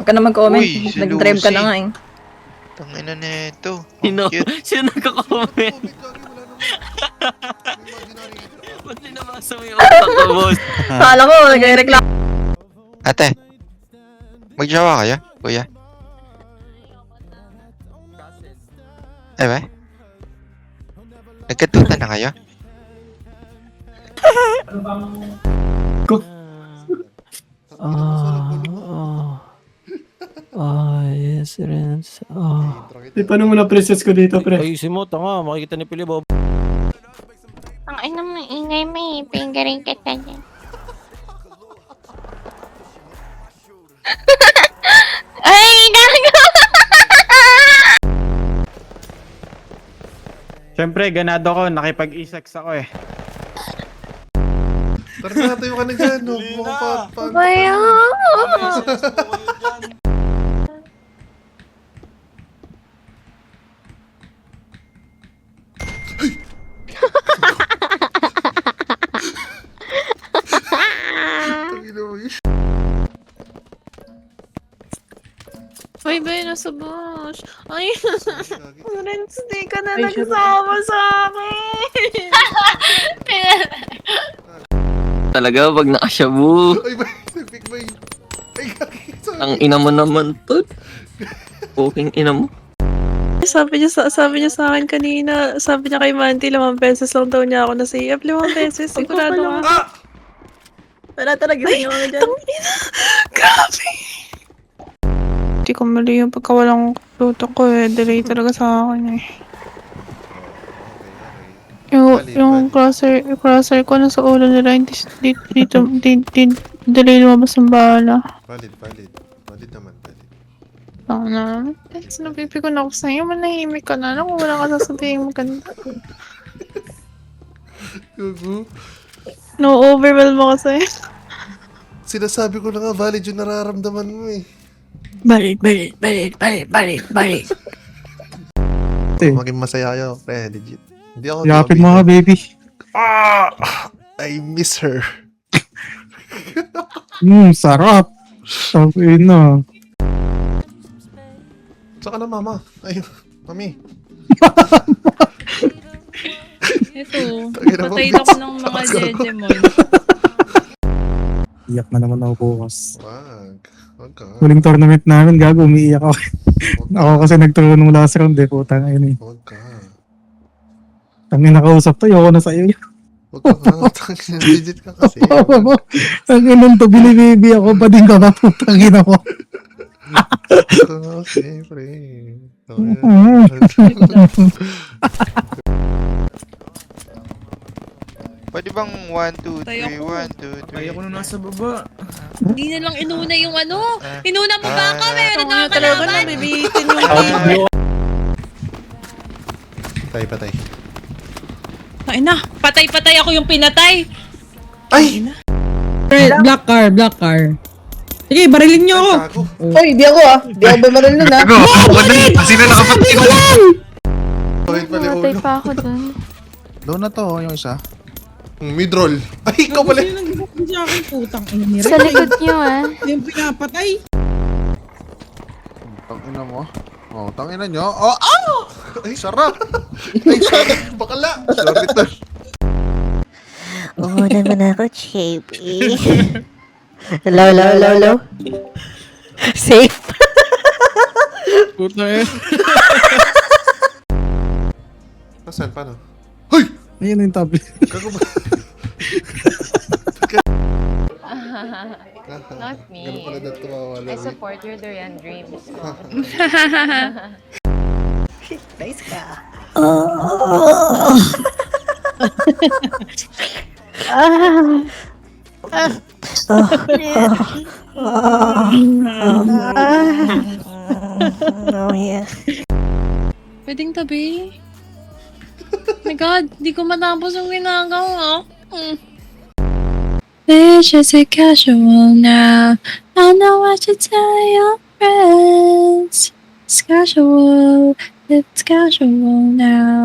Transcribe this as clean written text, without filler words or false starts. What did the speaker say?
ka na mag-comment. Uy, si Nag-drive ka na nga Lucy. eh. Tangina na ito. Sino nagko-comment? Ba't binabasa mo yung utak ko, boss? Kala ko, nag-reklamo. Ate, magjawa kayo, kuya? Ebe? Nagkatuta na kayo? Yes, Renz. Paano mo na-process ko dito, pre? Ayusin mo, tanga. Makikita ni Pilibo. Ang ina mo, ingay mo eh. Pingaring kita dyan. Ay, gago! Siyempre, ganado ko. Nakipag-e-sex ako eh. Tara na, tayo ka na dyan. No? Mukhang pa... Baya! Tangina mo yun. Uy, ba nasa bus? Ay, Renz, di ka na nagsama sa akin. Talaga, pag nakasyabu. Ay, ba? Nagpik ba yun? Ay, kaki. Ang ina mo naman to. Puking ina mo. Sabi niya sa akin kanina, sabi niya kay Manti, 5 pesos lang daw niya ako na-save. 5 pesos, sigurado ka. Tara, gising ako na dyan. Grabe! Hindi ko mali yung pagkawalang luto ko eh. Delay talaga sa akin eh. Yung crosser ko nasa ulo nila, dito, delay lumabas ng bala. Valid. Valid naman, valid. Oo na. Sinabibi ko na ako sa'yo, manahimik ka na. Kung wala ka sasabihin maganda. Gugu. No-overwhelm ako sa'yo. Sinasabi ko na nga, valid yung nararamdaman mo eh. Balik. Maging masaya kayo, pre, legit. Hindi ako Yapin mo nga, baby. I miss her. Sarap. Sabi na. Saka na, mama. Ay, mami. Ito, Tangina mo, patayin ako ng mga Jejemon. Iyak na naman ako bukas. Wag ka. Huling tournament namin, gago, umiiyak ako. Wag ka. Ako kasi nagturo nung last round eh, putang ayun eh. Wag ka. Tangin nakausap to, ayoko na sa'yo. Wag ka nga. Tangina, legit ka kasi. Tangin nung to, binibibi ako, pa din ka ba, putang ina ko. Wag ka nga kasi, pre. Pwede bang 1, 2, 3, 1, 2, 3? Kaya ko na nasa baba. Hindi na lang inuna yung ano. Inuna mo ba ako? Meron na Ano talaga na, bibitin yung Patay. Ay na, patay-patay ako yung pinatay. Ay! Black car. Sige, barilin niyo ako. Gago. Uy, di ako ah. Di ako bumaril nun ah. Sino nakapatay ko? Bakit pala Matay ulo? pa ako dun. Doon na to, yung isa. Midroll. Ay, ikaw pala. Sino nag-block sa akin? Putang ina ni Sa likod niyo ah. Yung pinapatay. Tangina mo. Oh, tangina nyo. Oh, Ay, sarap. Ay, sarap. Bakala. Sorry, tol. Oo naman ako, Chippy. Hello. Safe. Puta eh. Nasaan? Paano? Hoy! Ayun yung tablet. Gago ba? Not me. Ganun pala na tumawala. I support your Durian dreams. Nice ka. Oh yeah. Pwedeng tabi. My God, di ko matapos yung ginagawa. It's just a casual now. I know what to tell your friends. It's casual now.